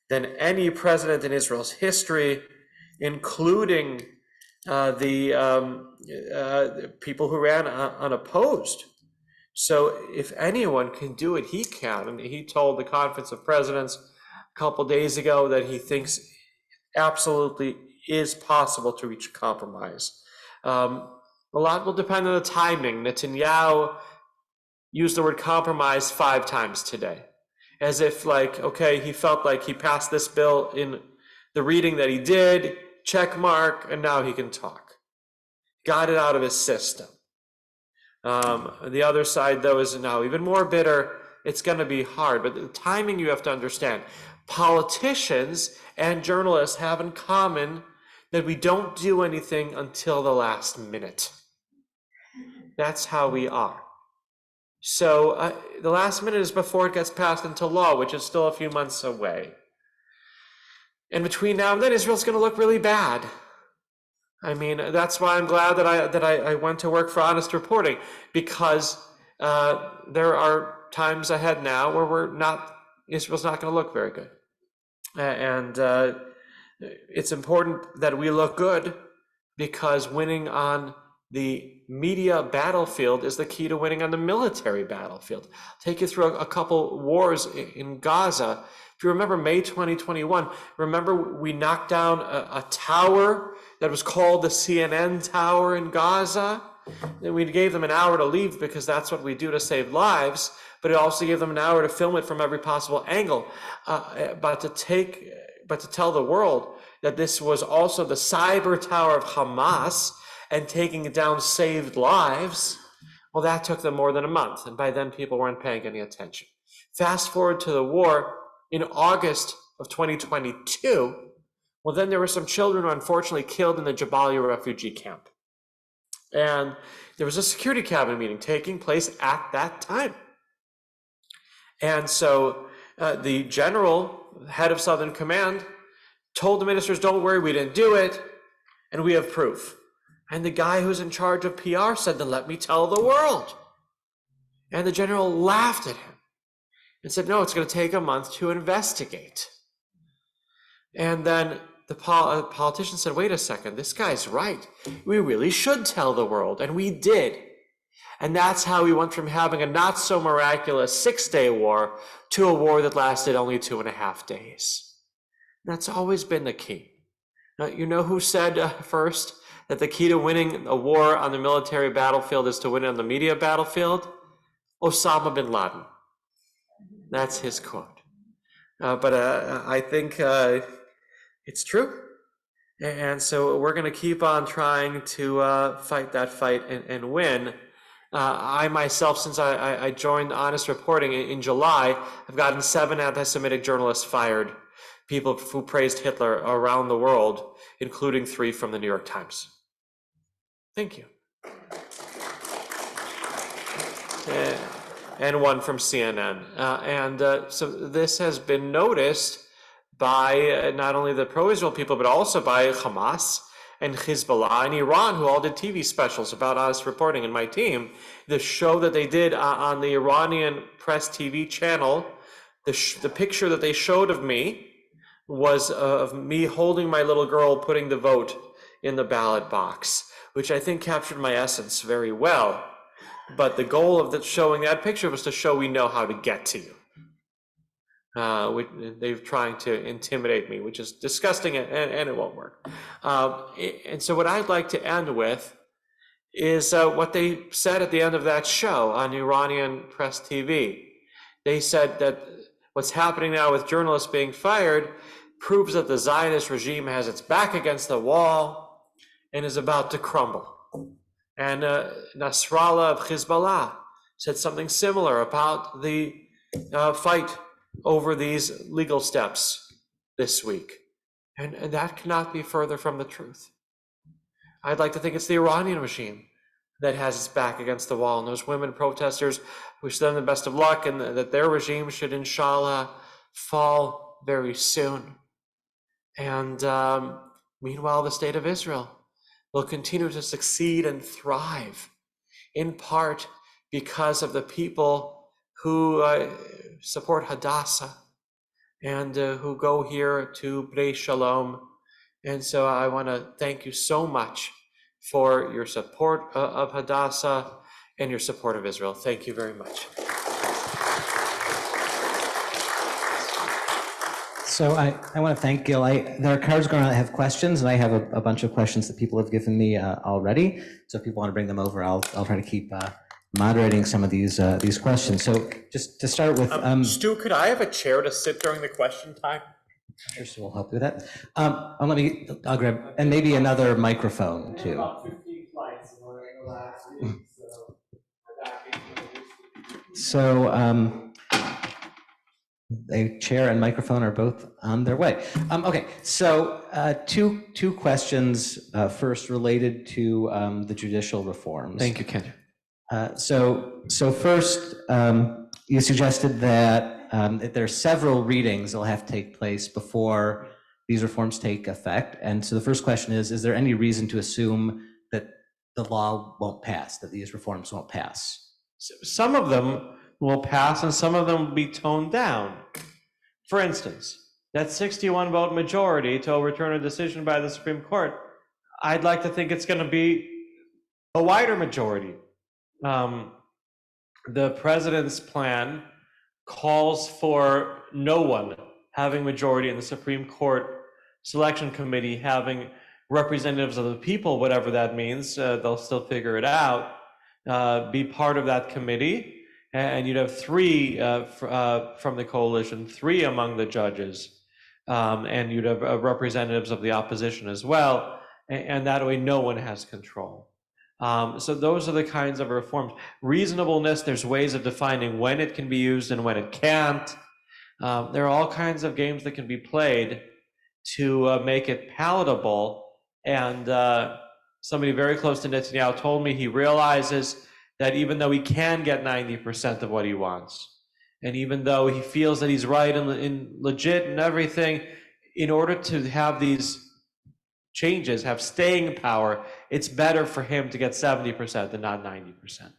than any president in Israel's history, including the people who ran unopposed. So if anyone can do it, he can. And he told the Conference of Presidents a couple days ago that he thinks absolutely is possible to reach a compromise. A lot will depend on the timing. Netanyahu used the word compromise 5 times today, as if like, okay, he felt like he passed this bill in the reading that he did, check mark, and now he can talk. Got it out of his system. The other side, though, is now even more bitter. It's going to be hard, but the timing you have to understand. Politicians and journalists have in common that we don't do anything until the last minute. That's how we are. So the last minute is before it gets passed into law, which is still a few months away. And between now and then, Israel's going to look really bad. I mean, that's why I'm glad that I went to work for Honest Reporting, because there are times ahead now where Israel's not going to look very good. And it's important that we look good, because winning on the media battlefield is the key to winning on the military battlefield. I'll take you through a couple wars in Gaza. If you remember May 2021, remember we knocked down a tower that was called the CNN Tower in Gaza? And we gave them an hour to leave because that's what we do to save lives, but it also gave them an hour to film it from every possible angle. But to tell the world that this was also the cyber tower of Hamas, and taking it down saved lives, well, that took them more than a month. And by then, people weren't paying any attention. Fast forward to the war in August of 2022. Well, then there were some children who were unfortunately killed in the Jabalia refugee camp. And there was a security cabinet meeting taking place at that time. And so the general, head of Southern Command, told the ministers, don't worry, we didn't do it, and we have proof. And the guy who's in charge of PR said, then let me tell the world. And the general laughed at him and said, no, it's going to take a month to investigate. And then the politician said, wait a second, this guy's right. We really should tell the world. And we did. And that's how we went from having a not so miraculous 6-day war to a war that lasted only 2.5 days. That's always been the key. Now, you know who said first that the key to winning a war on the military battlefield is to win on the media battlefield? Osama bin Laden. That's his quote. But I think it's true. And so we're going to keep on trying to fight that fight and win. I myself, since I joined Honest Reporting in July, have gotten 7 anti-Semitic journalists fired, people who praised Hitler around the world, including 3 from the New York Times. Thank you. And 1 from CNN. So this has been noticed by not only the pro-Israel people, but also by Hamas and Hezbollah and Iran, who all did TV specials about Honest Reporting and my team. The show that they did on the Iranian press TV channel, the picture that they showed of me was of me holding my little girl, putting the vote in the ballot box, which I think captured my essence very well. But the goal of showing that picture was to show we know how to get to you. They're trying to intimidate me, which is disgusting, and it won't work. And so what I'd like to end with is what they said at the end of that show on Iranian press TV. They said that what's happening now with journalists being fired proves that the Zionist regime has its back against the wall and is about to crumble. And Nasrallah of Hezbollah said something similar about the fight over these legal steps this week. And that cannot be further from the truth. I'd like to think it's the Iranian regime that has its back against the wall. And those women protesters, wish them the best of luck, and that their regime should, inshallah, fall very soon. And meanwhile, the state of Israel will continue to succeed and thrive, in part because of the people who support Hadassah and who go here to B'nai Shalom. And so I want to thank you so much for your support of Hadassah and your support of Israel. Thank you very much. So I want to thank Gil. There are cards going to have questions, and I have a bunch of questions that people have given me already. So if people want to bring them over, I'll try to keep moderating some of these questions. So just to start with, Stu, could I have a chair to sit during the question time? sure, so we'll help you with that. I'll grab, and maybe another microphone too. About 15 flights in the last week, So a chair and microphone are both on their way. Okay, so two questions first related to the judicial reforms. Thank you, Ken. So first, you suggested that there are several readings that will have to take place before these reforms take effect. And so the first question is there any reason to assume that the law won't pass, that these reforms won't pass? Some of them will pass and some of them will be toned down. For instance, that 61 vote majority to overturn a decision by the Supreme Court, I'd like to think it's going to be a wider majority. The president's plan calls for no one having majority in the Supreme Court Selection Committee, having representatives of the people, whatever that means, they'll still figure it out, be part of that committee. And you'd have three from the coalition, three among the judges, and you'd have representatives of the opposition as well. And that way, no one has control. So those are the kinds of reforms. Reasonableness, there's ways of defining when it can be used and when it can't. There are all kinds of games that can be played to make it palatable. And somebody very close to Netanyahu told me he realizes that even though he can get 90% of what he wants, and even though he feels that he's right and legit and everything, in order to have these changes, have staying power, it's better for him to get 70% than not 90%.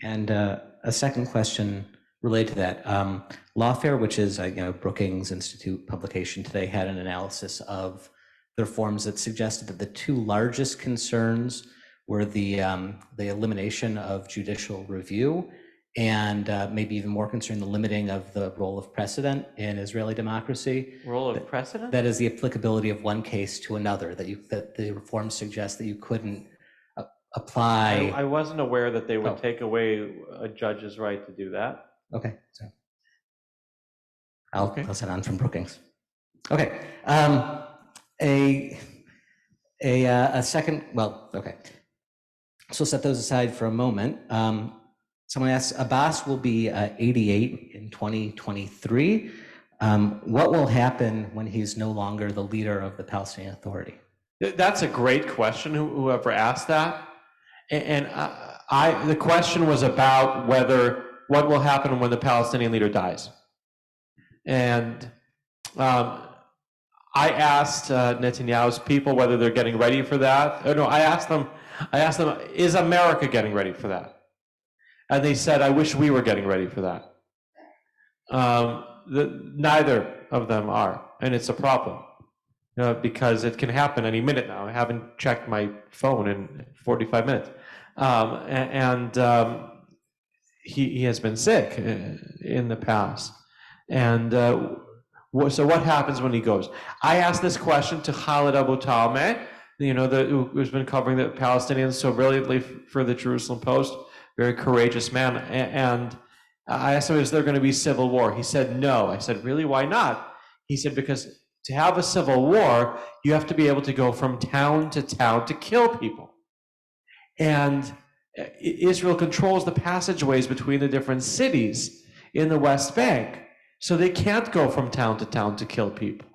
And a second question related to that, Lawfare, which is Brookings Institute publication today, had an analysis of the reforms that suggested that the two largest concerns were the elimination of judicial review and maybe even more concerned, the limiting of the role of precedent in Israeli democracy. Role of precedent? That is the applicability of one case to another, that the reforms suggest that you couldn't apply. I wasn't aware that they would take away a judge's right to do that. Okay, so I'll pass that on from Brookings. Okay, a second, well, okay. So set those aside for a moment. Someone asks, Abbas will be 88 in 2023. What will happen when he's no longer the leader of the Palestinian Authority? That's a great question, whoever asked that. And the question was about what will happen when the Palestinian leader dies. And I asked Netanyahu's people whether they're getting ready for that. Oh, no, I asked them, is America getting ready for that? And they said, I wish we were getting ready for that. Neither of them are, and it's a problem because it can happen any minute now. I haven't checked my phone in 45 minutes. He has been sick in the past. And so what happens when he goes? I asked this question to Khalid Abu Talmeh, who's been covering the Palestinians so brilliantly for the Jerusalem Post, very courageous man. And I asked him, is there going to be civil war? He said, no. I said, really, why not? He said, because to have a civil war, you have to be able to go from town to kill people. And Israel controls the passageways between the different cities in the West Bank. So they can't go from town to kill people.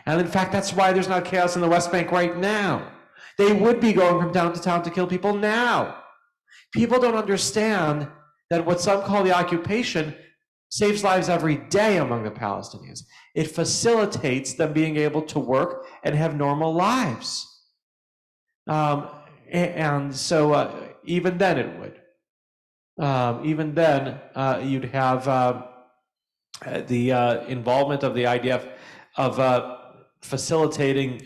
And in fact, that's why there's not chaos in the West Bank right now. They would be going from town to kill people now People don't understand that what some call the occupation saves lives every day among the Palestinians. It facilitates them being able to work and have normal lives. And so even then it would. Even then, you'd have the involvement of the IDF of facilitating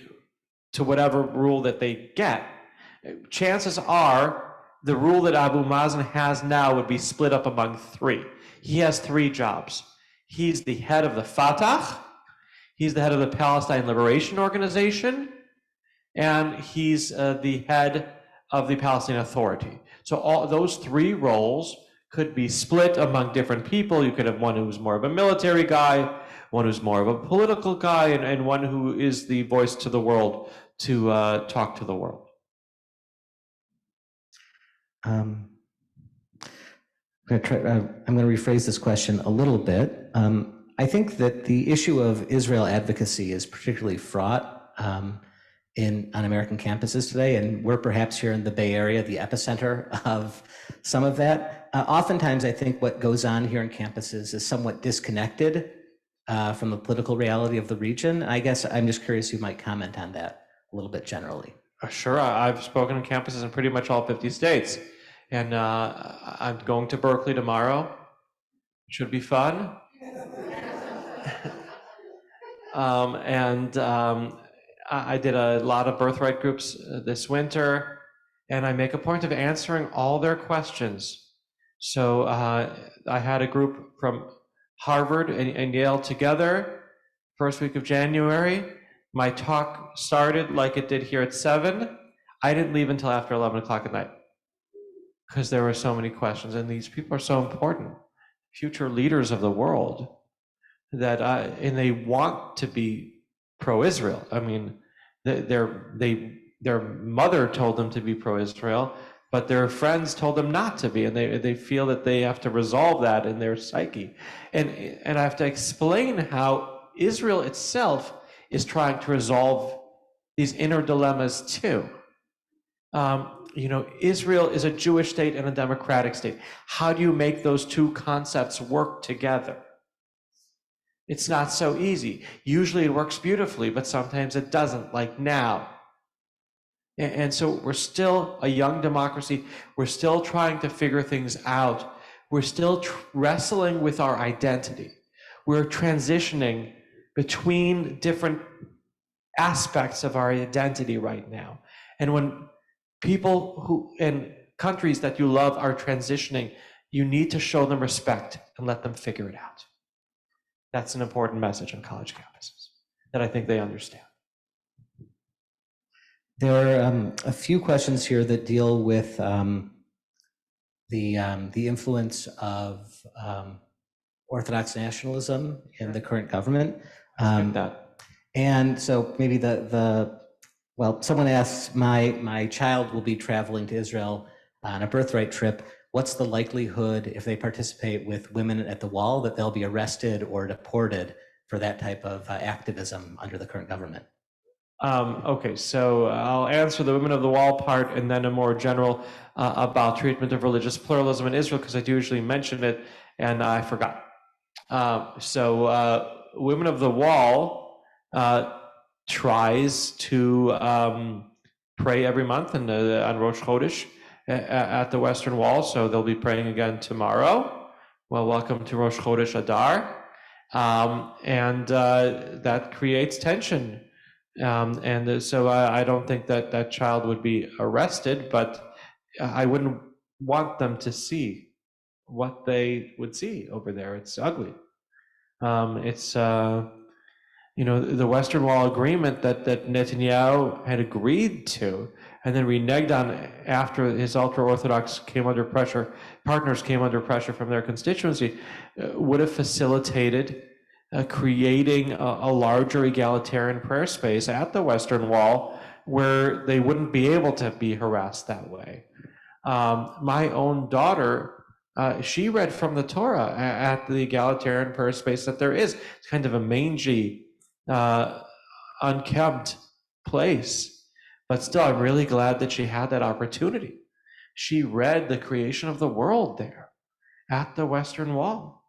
to whatever rule that they get. Chances are the rule that Abu Mazen has now would be split up among three. He has three jobs. He's the head of the Fatah, he's the head of the Palestine Liberation Organization, and he's the head of the Palestinian Authority. So all those three roles could be split among different people. You could have one who's more of a military guy, one who's more of a political guy, and one who is the voice to the world to talk to the world. I'm going to rephrase this question a little bit. I think that the issue of Israel advocacy is particularly fraught on American campuses today, and we're perhaps here in the Bay Area, the epicenter of some of that. Oftentimes, I think what goes on here on campuses is somewhat disconnected from the political reality of the region. I guess I'm just curious who might comment on that a little bit generally. Sure, I've spoken on campuses in pretty much all 50 states, and I'm going to Berkeley tomorrow. Should be fun. I did a lot of birthright groups this winter, and I make a point of answering all their questions. So I had a group from Harvard and Yale together, first week of January. My talk started like it did here at 7. I didn't leave until after 11 o'clock at night because there were so many questions, and these people are so important, future leaders of the world, that and they want to be pro-Israel. I mean, their mother told them to be pro-Israel, but their friends told them not to be, and they feel that they have to resolve that in their psyche. And I have to explain how Israel itself is trying to resolve these inner dilemmas too. Israel is a Jewish state and a democratic state. How do you make those two concepts work together? It's not so easy. Usually it works beautifully, but sometimes it doesn't, like now. And so we're still a young democracy. We're still trying to figure things out. We're still wrestling with our identity. We're transitioning between different aspects of our identity right now. And when people who in countries that you love are transitioning, you need to show them respect and let them figure it out. That's an important message on college campuses that I think they understand. There are a few questions here that deal with the influence of Orthodox nationalism in the current government. And so maybe someone asks, my child will be traveling to Israel on a birthright trip. What's the likelihood, if they participate with Women at the Wall, that they'll be arrested or deported for that type of activism under the current government? Okay, so I'll answer the Women of the Wall part and then a more general about treatment of religious pluralism in Israel, because I do usually mention it and I forgot. Women of the Wall tries to pray every month on Rosh Chodesh at the Western Wall, so they'll be praying again tomorrow. Well, welcome to Rosh Chodesh Adar. That creates tension. So I don't think that child would be arrested, but I wouldn't want them to see what they would see over there. It's ugly. It's the Western Wall agreement that Netanyahu had agreed to and then reneged on after his ultra-Orthodox partners came under pressure from their constituency, would have facilitated creating a larger egalitarian prayer space at the Western Wall where they wouldn't be able to be harassed that way. My own daughter, she read from the Torah at the egalitarian prayer space that there is. It's kind of a mangy, unkempt place. But still, I'm really glad that she had that opportunity. She read the creation of the world there at the Western Wall.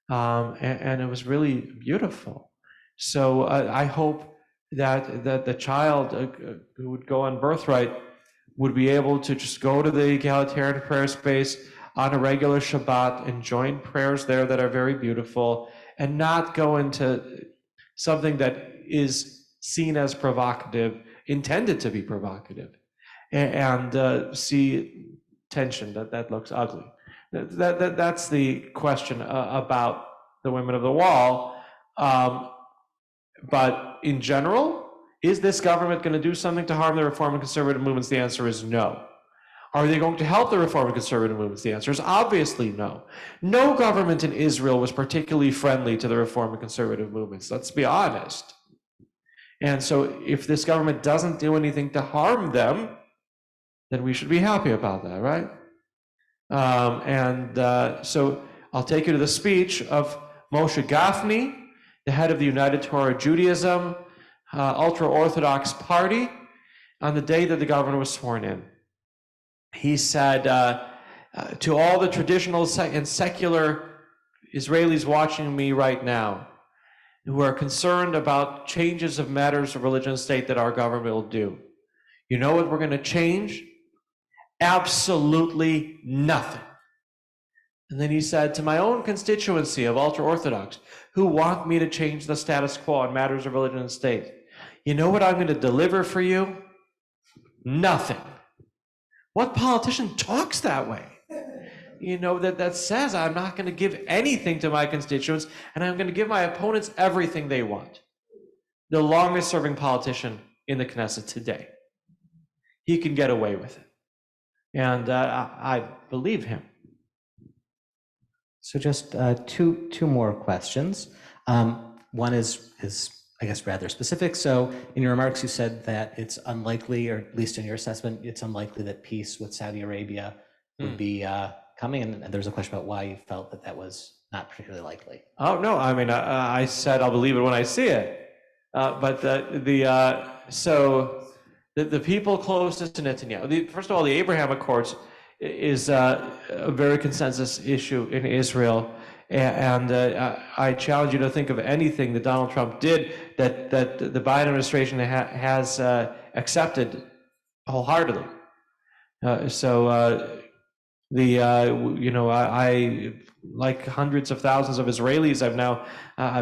And it was really beautiful. So I hope that the child who would go on birthright would be able to just go to the egalitarian prayer space on a regular Shabbat and join prayers there that are very beautiful, and not go into something that is seen as provocative, intended to be provocative, and see tension that looks ugly. That's the question about the Women of the Wall. But in general, is this government going to do something to harm the Reform and Conservative movements? The answer is no. Are they going to help the Reform and Conservative movements? The answer is obviously no. No government in Israel was particularly friendly to the Reform and Conservative movements, let's be honest. And so if this government doesn't do anything to harm them, then we should be happy about that, right? So I'll take you to the speech of Moshe Gafni, the head of the United Torah Judaism, ultra-Orthodox party, on the day that the governor was sworn in. He said to all the traditional and secular Israelis watching me right now, who are concerned about changes of matters of religion and state that our government will do, you know what we're going to change? Absolutely nothing. And then he said, to my own constituency of ultra-Orthodox who want me to change the status quo on matters of religion and state, you know what I'm going to deliver for you? Nothing. What politician talks that way? You know, that says I'm not going to give anything to my constituents, and I'm going to give my opponents everything they want. The longest serving politician in the Knesset today. He can get away with it. And I believe him. So just two more questions. One is I guess rather specific. So in your remarks, you said that it's unlikely, or at least in your assessment, it's unlikely that peace with Saudi Arabia would be coming. And there's a question about why you felt that was not particularly likely. Oh no, I mean I said I'll believe it when I see it. But the people closest to Netanyahu. First of all, the Abraham Accords is a very consensus issue in Israel, and I challenge you to think of anything that Donald Trump did that the Biden administration has accepted wholeheartedly. I like hundreds of thousands of Israelis, I've now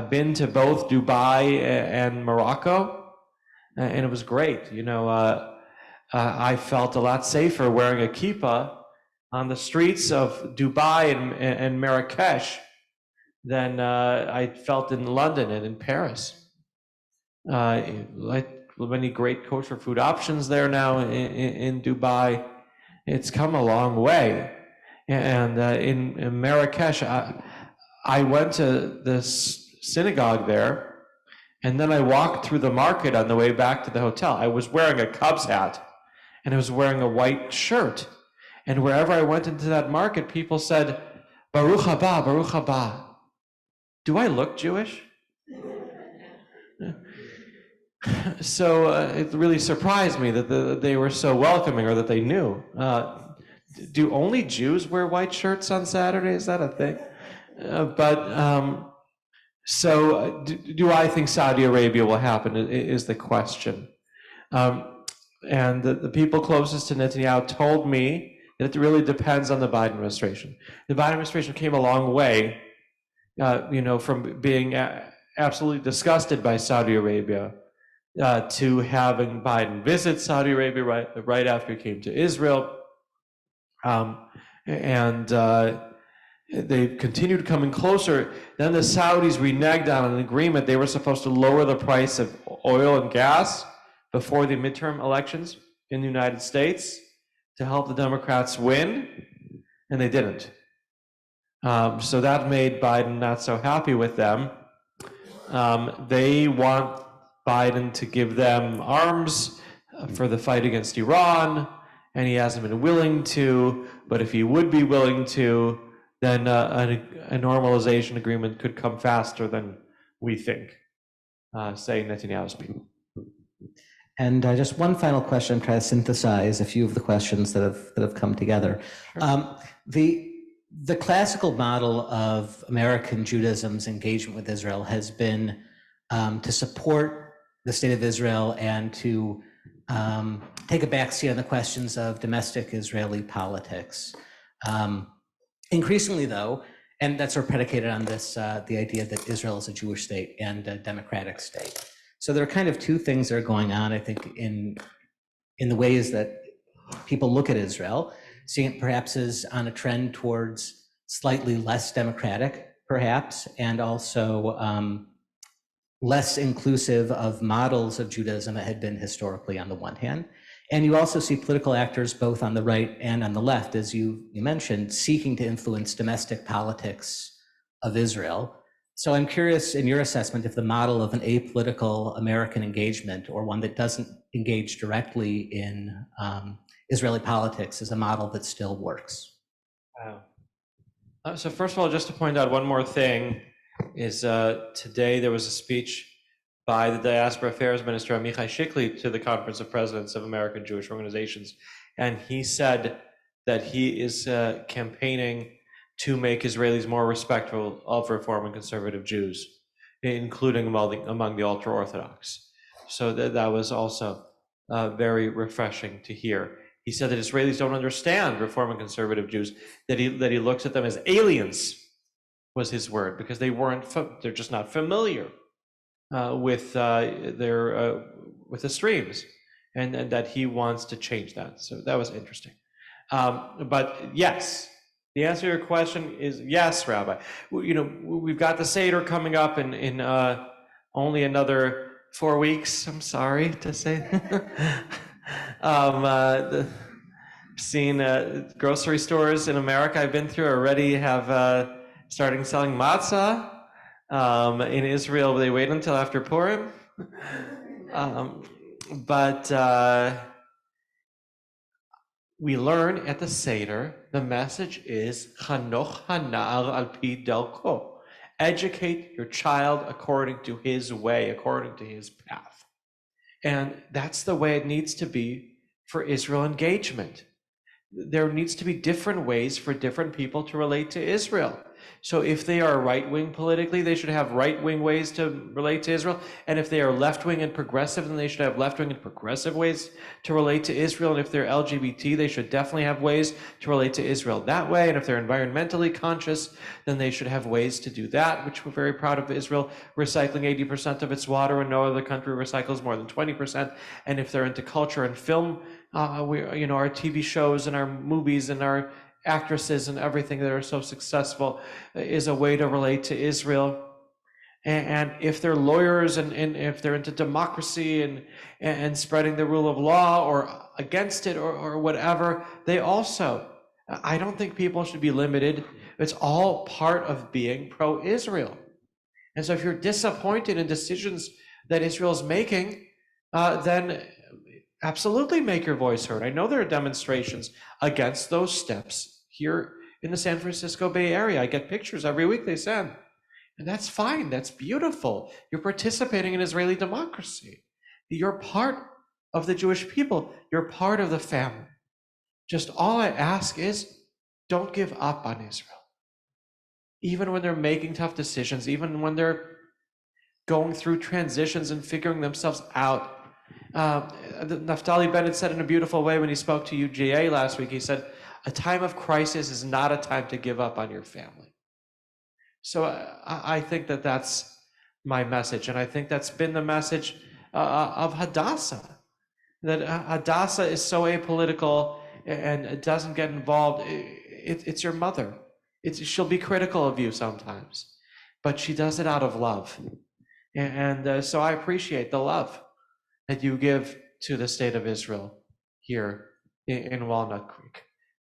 been to both Dubai and Morocco, and it was great. I felt a lot safer wearing a kippah on the streets of Dubai and Marrakesh than I felt in London and in Paris. Like many great kosher food options there now in Dubai. It's come a long way. And in Marrakesh, I went to this synagogue there, and then I walked through the market on the way back to the hotel. I was wearing a Cubs hat, and I was wearing a white shirt. And wherever I went into that market, people said, Baruch haba, Baruch haba. Do I look Jewish? So it really surprised me that they were so welcoming, or that they knew. Do only Jews wear white shirts on Saturday? Is that a thing? Do I think Saudi Arabia will happen is the question. And the people closest to Netanyahu told me that it really depends on the Biden administration. The Biden administration came a long way, from being absolutely disgusted by Saudi Arabia to having Biden visit Saudi Arabia right after he came to Israel. They continued coming closer. Then the Saudis reneged on an agreement. They were supposed to lower the price of oil and gas before the midterm elections in the United States to help the Democrats win, and they didn't. So that made Biden not so happy with them. They want Biden to give them arms for the fight against Iran, and he hasn't been willing to, but if he would be willing to, then a normalization agreement could come faster than we think, saying Netanyahu's people. And just one final question, try to synthesize a few of the questions that have come together. Sure. The classical model of American Judaism's engagement with Israel has been to support the state of Israel and to take a backseat on the questions of domestic Israeli politics. Increasingly, though, and that's sort of predicated on this, the idea that Israel is a Jewish state and a democratic state. So there are kind of two things that are going on, I think, in the ways that people look at Israel, seeing it perhaps as on a trend towards slightly less democratic, perhaps, and also less inclusive of models of Judaism that had been historically on the one hand. And you also see political actors both on the right and on the left, as you mentioned, seeking to influence domestic politics of Israel. So I'm curious, in your assessment, if the model of an apolitical American engagement, or one that doesn't engage directly in Israeli politics, is a model that still works. Wow. So first of all, just to point out one more thing, is today there was a speech by the Diaspora Affairs Minister Amichai Shikli to the Conference of Presidents of American Jewish Organizations. And he said that he is campaigning to make Israelis more respectful of Reform and conservative Jews, including among the ultra-Orthodox. So that was also very refreshing to hear. He said that Israelis don't understand Reform and conservative Jews, that he looks at them as aliens, was his word, because they're just not familiar with the streams, and that he wants to change that. So that was interesting. But yes, the answer to your question is yes, Rabbi. We've got the Seder coming up in only another 4 weeks. I'm sorry to say. Seen grocery stores in America I've been through already have starting selling matzah. In Israel, they wait until after Purim. But we learn at the Seder, the message is Chanoch hana'ar al pi darko. Educate your child according to his way, according to his path. And that's the way it needs to be for Israel engagement. There needs to be different ways for different people to relate to Israel. So if they are right-wing politically, they should have right-wing ways to relate to Israel. And if they are left-wing and progressive, then they should have left-wing and progressive ways to relate to Israel. And if they're LGBT, they should definitely have ways to relate to Israel that way. And if they're environmentally conscious, then they should have ways to do that, which we're very proud of Israel recycling 80% of its water, and no other country recycles more than 20%. And if they're into culture and film, our TV shows and our movies and our actresses and everything that are so successful is a way to relate to Israel. And if they're lawyers and if they're into democracy and spreading the rule of law or against it or whatever, they also, I don't think people should be limited. It's all part of being pro-Israel. And so if you're disappointed in decisions that Israel's making, then absolutely make your voice heard. I know there are demonstrations against those steps here in the San Francisco Bay Area. I get pictures every week they send. And that's fine. That's beautiful. You're participating in Israeli democracy. You're part of the Jewish people. You're part of the family. Just all I ask is don't give up on Israel. Even when they're making tough decisions, even when they're going through transitions and figuring themselves out. Naftali Bennett said in a beautiful way when he spoke to UGA last week, he said, a time of crisis is not a time to give up on your family. So I think that that's my message. And I think that's been the message of Hadassah, that Hadassah is so apolitical and it doesn't get involved. It's your mother. She'll be critical of you sometimes, but she does it out of love. And so I appreciate the love that you give to the state of Israel here in Walnut Creek.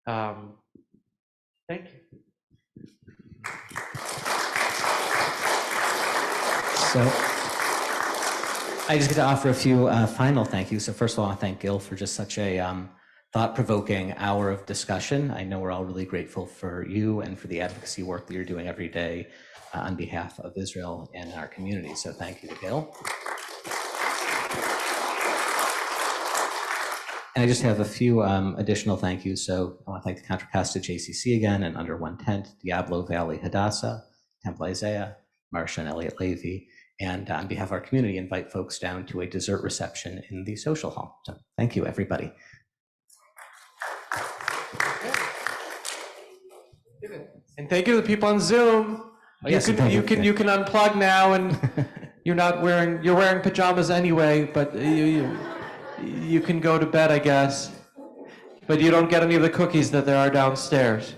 Thank you. So I just get to offer a few final thank yous. So first of all, I want to thank Gil for just such a thought-provoking hour of discussion. I know we're all really grateful for you and for the advocacy work that you're doing every day on behalf of Israel and our community. So thank you to Gil. And I just have a few additional thank yous. So I want to thank the Contra Costa JCC again, and Under One Tent, Diablo Valley Hadassah, Temple Isaiah, Marcia and Elliot Levy, and on behalf of our community, invite folks down to a dessert reception in the social hall. So thank you, everybody. And thank you to the people on Zoom. You can unplug now, and you're wearing pajamas anyway, but you can go to bed, I guess. But you don't get any of the cookies that there are downstairs.